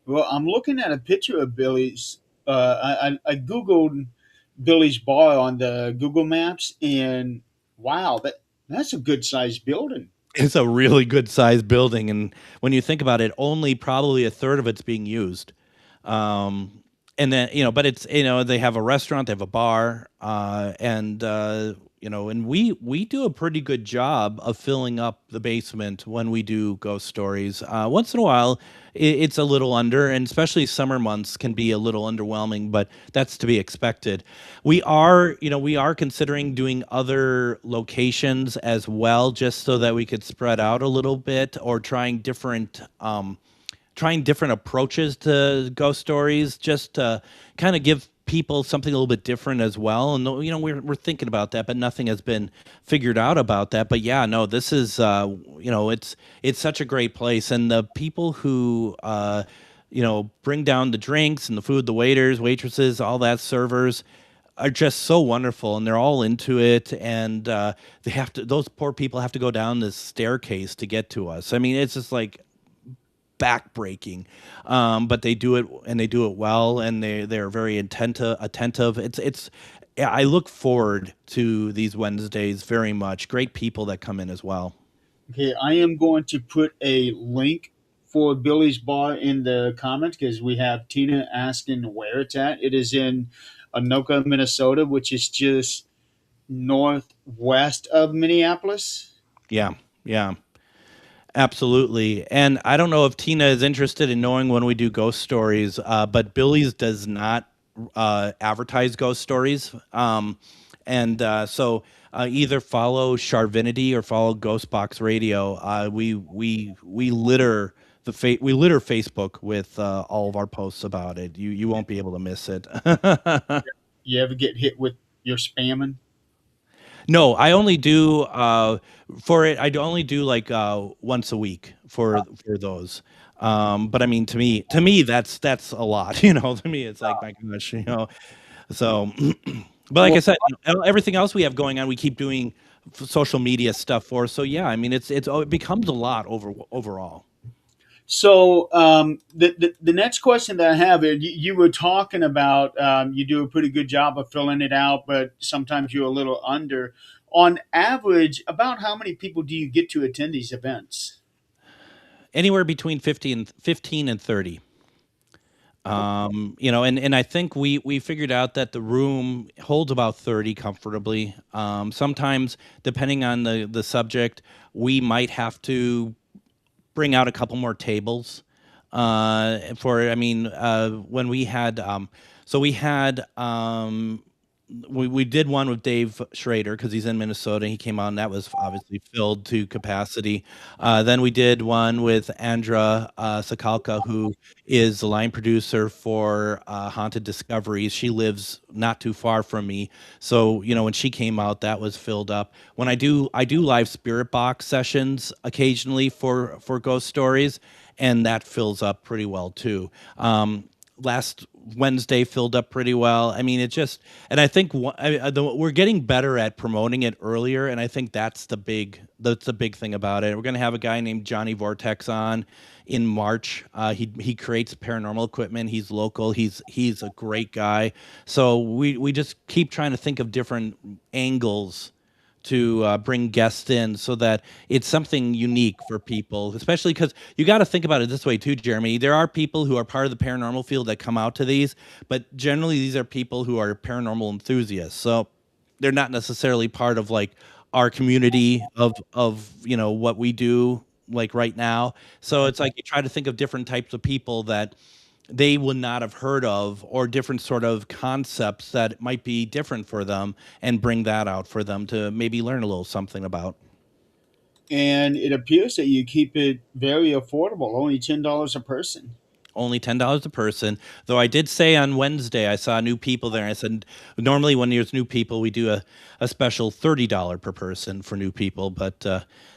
Well, I'm looking at a picture of Billy's. I googled Billy's Bar on the Google Maps, and wow, that's a good sized building. It's a really good sized building, and when you think about it, only probably a third of it's being used. Um, and then, but it's, they have a restaurant, they have a bar, and we do a pretty good job of filling up the basement when we do ghost stories. Once in a while, it's a little under, and especially summer months can be a little underwhelming, but that's to be expected. We are considering doing other locations as well, just so that we could spread out a little bit, or trying different approaches to ghost stories, just to kind of give people something a little bit different as well. And we're thinking about that, but nothing has been figured out about that. But yeah, no, this is it's such a great place, and the people who bring down the drinks and the food, the waiters, waitresses, all that, servers, are just so wonderful, and they're all into it. And those poor people have to go down this staircase to get to us. I mean, it's just like backbreaking, but they do it, and they do it well, and they're very attentive. It's Yeah, I look forward to these Wednesdays very much. Great people that come in as well. Okay, I am going to put a link for Billy's Bar in the comments because we have Tina asking where it's at. It is in Anoka, Minnesota, which is just northwest of Minneapolis. Yeah, yeah, absolutely. And I don't know if Tina is interested in knowing when we do ghost stories, but Billy's does not advertise ghost stories. And either follow Charvinity or follow Ghostbox Radio. We litter we litter Facebook with all of our posts about it. You won't be able to miss it. You ever get hit with your spamming? No, I only do for it. I only do like once a week for those. But I mean, to me, that's a lot. You know, to me, it's like my gosh, you know. So, but like Well, I said, you know, everything else we have going on, we keep doing social media stuff for. So yeah, I mean, it becomes a lot overall. so the next question that I have is you were talking about you do a pretty good job of filling it out, but sometimes you're a little under. On average, about how many people do you get to attend these events? Anywhere between 15 and 30. You know, and I think we figured out that the room holds about 30 comfortably. Sometimes, depending on the subject, we might have to bring out a couple more tables. I mean, when we had, so we had, we did one with Dave Schrader because he's in Minnesota. He came on, that was obviously filled to capacity. Then we did one with Andra Sakalka, who is the line producer for Haunted Discoveries. She lives not too far from me, so you know when she came out, that was filled up. When I do live spirit box sessions occasionally for ghost stories, and that fills up pretty well too. Last Wednesday filled up pretty well. I mean, it just, and I think we're getting better at promoting it earlier, and I think that's the big thing about it. We're going to have a guy named Johnny Vortex on in March. He creates paranormal equipment. He's local. He's a great guy. So we just keep trying to think of different angles to bring guests in so that it's something unique for people, especially because you got to think about it this way too, Jeremy. There are people who are part of the paranormal field that come out to these, but generally these are people who are paranormal enthusiasts. So they're not necessarily part of like our community of you know what we do like right now. So it's like you try to think of different types of people that they would not have heard of or different sort of concepts that might be different for them and bring that out for them to maybe learn a little something about. And it appears that you keep it very affordable, only $10 a person. Only $10 a person. Though I did say on Wednesday I saw new people there. I said normally when there's new people we do a special $30 per person for new people, but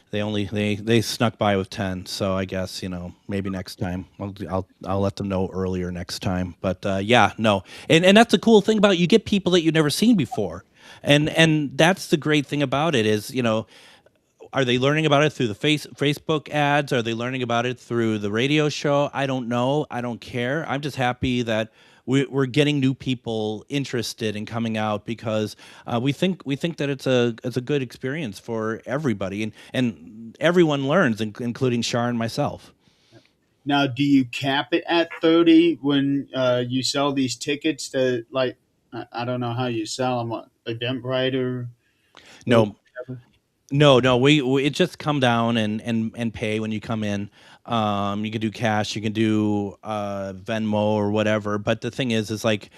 they snuck by with 10. So I guess you know maybe next time I'll let them know earlier next time. But yeah, no, and that's the cool thing about you get people that you've never seen before, and that's the great thing about it is you know are they learning about it through the Facebook ads? Are they learning about it through the radio show? I don't know. I don't care. I'm just happy that we're getting new people interested in coming out because we think that it's a good experience for everybody and everyone learns, including Shar and myself. Now, do you cap it at 30 when you sell these tickets to, like, I don't know how you sell them, Eventbrite or No, whatever? no. We it just come down and pay when you come in. You can do cash, you can do Venmo or whatever. But the thing is like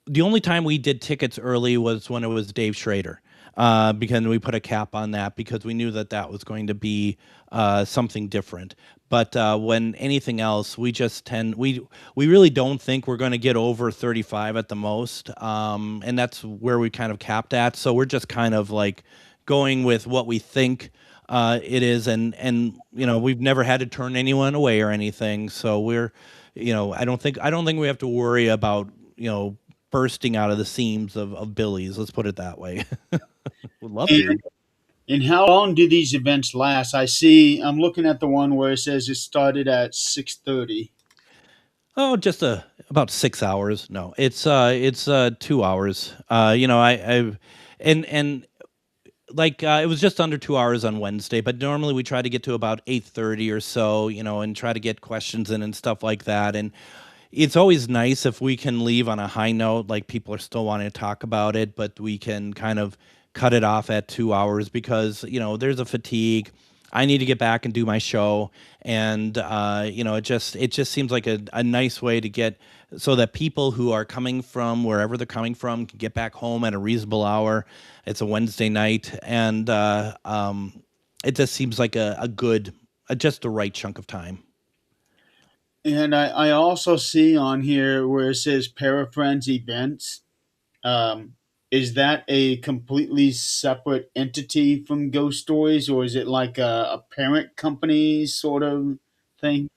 the only time we did tickets early was when it was Dave Schrader, because we put a cap on that because we knew that that was going to be something different. But when anything else, we just we really don't think we're going to get over 35 at the most, and that's where we kind of capped at. So we're just kind of like going with what we think it is, and you know we've never had to turn anyone away or anything. So we're you know I don't think we have to worry about you know bursting out of the seams of Billy's. Let's put it that way. Would love to. And, and how long do these events last? I'm looking at the one where it says it started at 6:30. Oh, just about 6 hours. No, it's 2 hours. You know, and like it was just under 2 hours on Wednesday, but normally we try to get to about 8:30 or so. You know, and try to get questions in and stuff like that. And it's always nice if we can leave on a high note, like people are still wanting to talk about it, but we can kind of cut it off at 2 hours because there's a fatigue. I need to get back and do my show, and it just seems like a nice way to get so that people who are coming from wherever they're coming from can get back home at a reasonable hour. It's a Wednesday night, and it just seems like a good, just the right chunk of time. And I also see on here where it says Parafriends Events. Um, is that a completely separate entity from Ghost Stories, or is it like a parent company sort of thing?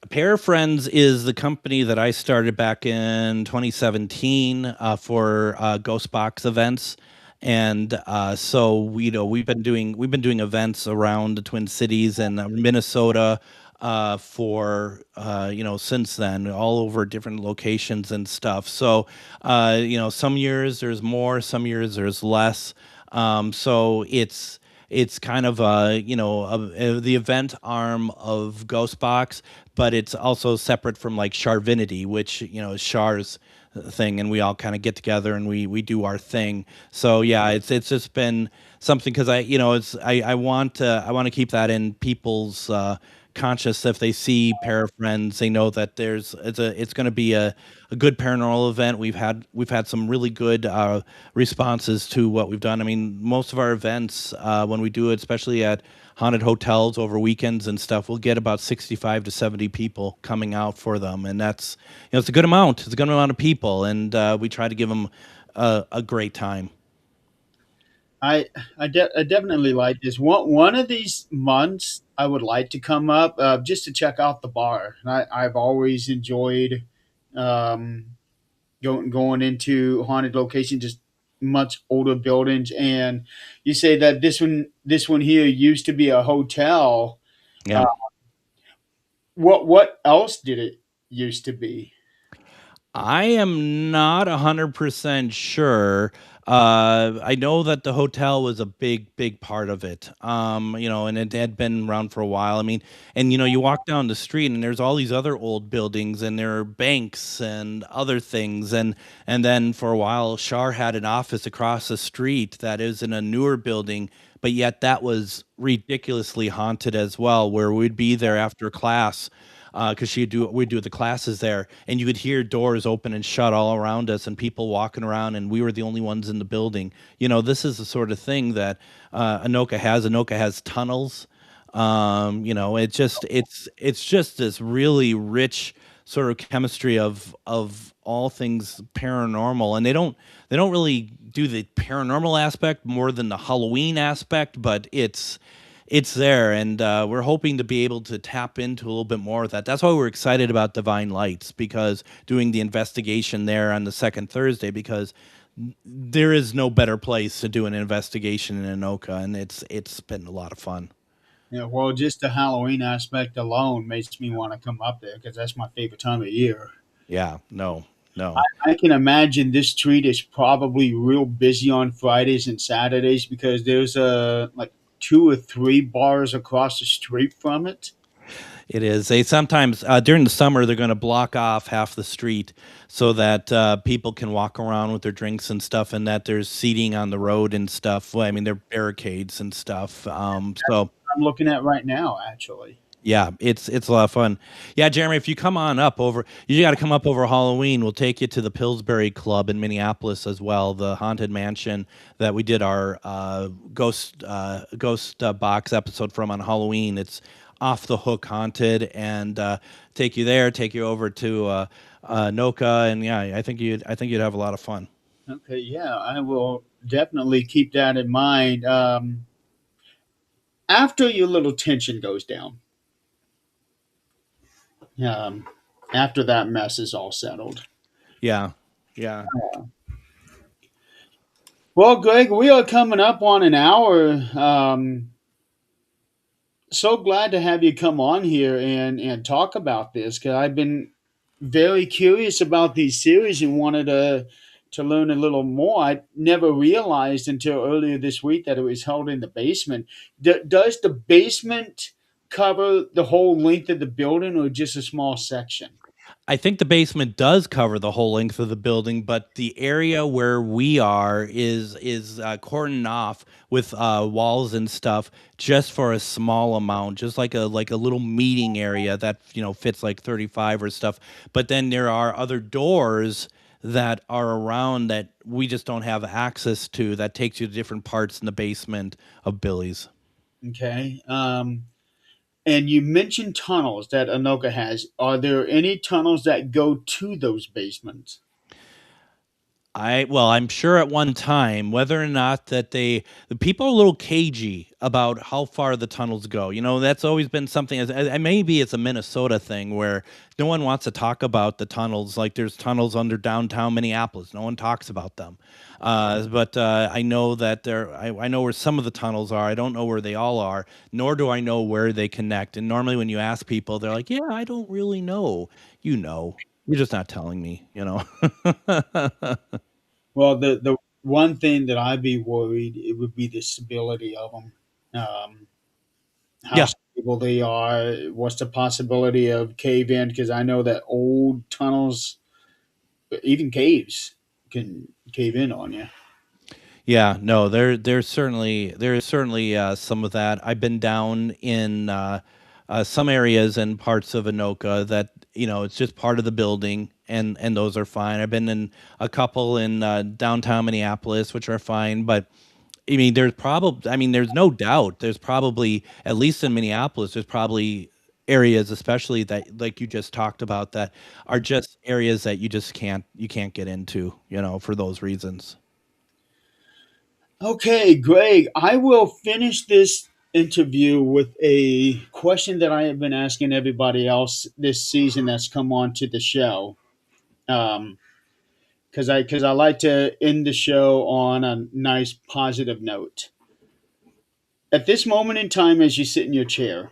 Pair of Friends is the company that I started back in 2017 for Ghost Box events, and so we've been doing events around the Twin Cities and Minnesota for since then, all over different locations and stuff. So some years there's more, some years there's less. So it's kind of the event arm of Ghostbox, but it's also separate from like Charvinity, which is Char's thing, and we all kind of get together and we do our thing. So yeah, it's just been something because it's I want to keep that in people's conscious. If they see pair of friends, they know that it's going to be a good paranormal event. We've had some really good responses to what we've done. I mean, most of our events when we do it, especially at haunted hotels over weekends and stuff, we'll get about 65 to 70 people coming out for them, and that's it's a good amount. It's a good amount of people, and we try to give them a great time. I definitely like this. One of these months, I would like to come up just to check out the bar. I've always enjoyed um, going into haunted locations, just much older buildings. And you say that this one here used to be a hotel. Uh, Yeah. what else did it used to be? I am not 100% sure. I know that the hotel was a big, big part of it. And it had been around for a while. I mean, and you walk down the street and there's all these other old buildings and there are banks and other things. And then for a while, Shar had an office across the street that is in a newer building, but yet that was ridiculously haunted as well, where we'd be there after class because we'd do the classes there, and you could hear doors open and shut all around us, and people walking around, and we were the only ones in the building. This is the sort of thing that Anoka has. Anoka has tunnels. It's just this really rich sort of chemistry of all things paranormal, and they don't really do the paranormal aspect more than the Halloween aspect, but it's there, and we're hoping to be able to tap into a little bit more of that. That's why we're excited about Divine Lights, because doing the investigation there on the second Thursday, because there is no better place to do an investigation in Anoka, and it's been a lot of fun. Yeah, well, just the Halloween aspect alone makes me want to come up there because that's my favorite time of year. Yeah, no, no. I can imagine this street is probably real busy on Fridays and Saturdays because there's like two or three bars across the street from it. It is. They sometimes during the summer they're going to block off half the street so that people can walk around with their drinks and stuff, and that there's seating on the road and stuff. Well, I mean, there are barricades and stuff. So I'm looking at right now, actually. yeah, it's a lot of fun. Yeah, Jeremy, if you come on up over, you got to come up over Halloween. We'll take you to the Pillsbury Club in Minneapolis as well, the haunted mansion that we did our ghost box episode from on Halloween. It's off the hook haunted, and take you there, take you over to Noka, and yeah, I think you'd have a lot of fun. Okay, yeah, I will definitely keep that in mind. After your little tension goes down, um, after that mess is all settled. Yeah, yeah. Well, Greg, we are coming up on an hour. So glad to have you come on here and talk about this because I've been very curious about these series and wanted to learn a little more. I never realized until earlier this week that it was held in the basement. Does the basement cover the whole length of the building or just a small section? I think the basement does cover the whole length of the building, but the area where we are is cordoned off with walls and stuff just for a small amount, just like a little meeting area that fits like 35 or stuff. But then there are other doors that are around that we just don't have access to. That takes you to different parts in the basement of Billy's. Okay. And you mentioned tunnels that Anoka has. Are there any tunnels that go to those basements? I'm sure at one time whether or not that the people are a little cagey about how far the tunnels go. That's always been something. Maybe it's a Minnesota thing where no one wants to talk about the tunnels. Like there's tunnels under downtown Minneapolis. No one talks about them. But I know that I know where some of the tunnels are. I don't know where they all are, nor do I know where they connect. And normally when you ask people, they're like, "Yeah, I don't really know." You know, you're just not telling me. Well, the one thing that I'd be worried it would be the stability of them. How Yeah. stable they are. What's the possibility of cave in? Because I know that old tunnels, even caves, can cave in on you. Yeah, no, there is certainly some of that. I've been down in some areas and parts of Anoka that it's just part of the building, and those are fine. I've been in a couple in downtown Minneapolis, which are fine, but there's no doubt. There's probably at least in Minneapolis, there's probably areas, especially that like you just talked about, that are just areas that you can't get into, for those reasons. Okay, Greg, I will finish this interview with a question that I have been asking everybody else this season that's come on to the show. Um, because I like to end the show on a nice positive note. At this moment in time, as you sit in your chair,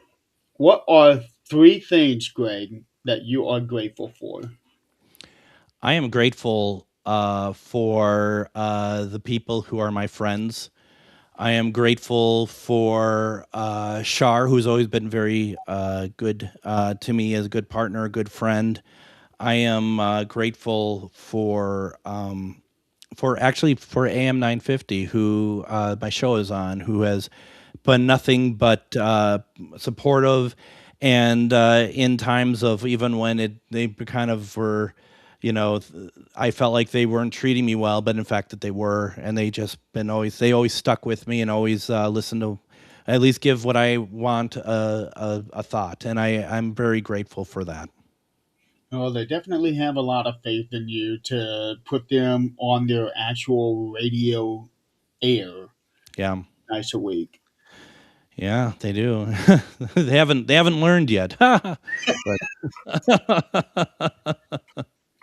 what are three things, Greg, that you are grateful for? I am grateful for the people who are my friends. I am grateful for Shar, who's always been very good to me as a good partner, a good friend. I am grateful for actually for AM 950, who my show is on, who has been nothing but supportive, and in times of even when they kind of were, I felt like they weren't treating me well, but in fact that they were, and they always stuck with me and always listen to at least give what I want a thought, and I'm very grateful for that. Well, they definitely have a lot of faith in you to put them on their actual radio air Yeah. nice a week. Yeah, they do. They haven't learned yet. But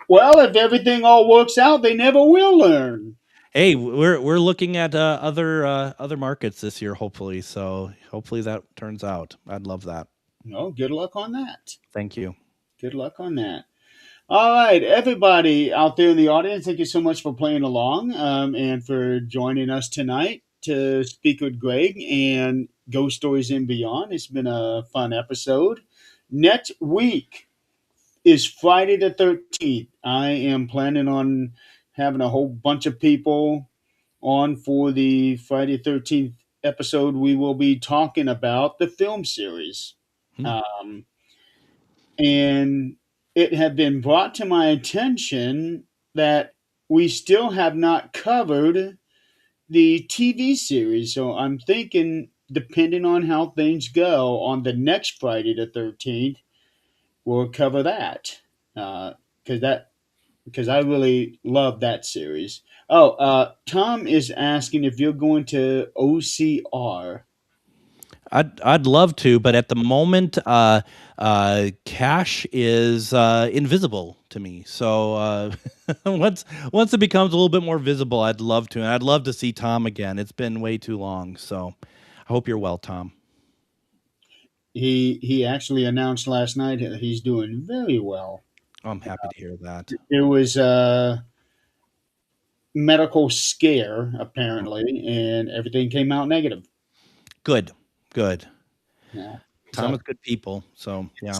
Well, if everything all works out, they never will learn. hey, we're looking at other markets this year, hopefully. So hopefully that turns out. I'd love that. No, good luck on that. Thank you. Good luck on that. All right, everybody out there in the audience, thank you so much for playing along and for joining us tonight to speak with Greg and Ghost Stories and Beyond. It's been a fun episode. Next week is Friday the 13th. I am planning on having a whole bunch of people on for the Friday 13th episode. We will be talking about the film series. Hmm. Um, and it had been brought to my attention that we still have not covered the TV series. So I'm thinking, depending on how things go, on the next Friday the 13th, we'll cover that. Because because I really love that series. Oh, Tom is asking if you're going to OCR. I'd love to, but at the moment, cash is invisible to me. So once it becomes a little bit more visible, I'd love to, and I'd love to see Tom again. It's been way too long. So I hope you're well, Tom. He actually announced last night that he's doing very well. I'm happy to hear that. It was a medical scare apparently, and everything came out negative. Good, good. Yeah. Tom So is good people. So yeah.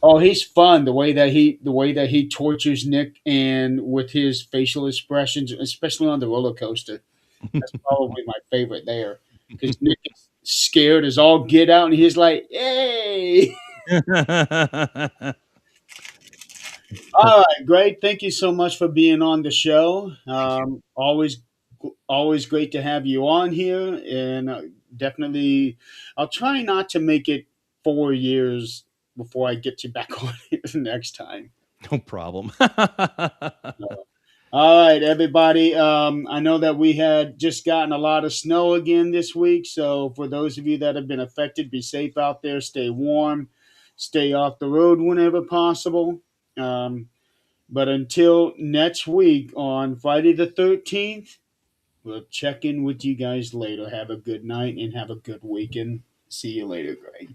Oh, he's fun. The way that he tortures Nick and with his facial expressions, especially on the roller coaster. That's probably my favorite there because Nick is scared as all get out, and he's like, "Hey!" All right, great. Thank you so much for being on the show. Always great to have you on here, and definitely, I'll try not to make it 4 years before I get you back on here next time. No problem. All right, everybody. I know that we had just gotten a lot of snow again this week. So, for those of you that have been affected, be safe out there, stay warm, stay off the road whenever possible. Um, but until next week on Friday the 13th, we'll check in with you guys later. Have a good night and have a good weekend. See you later, Greg.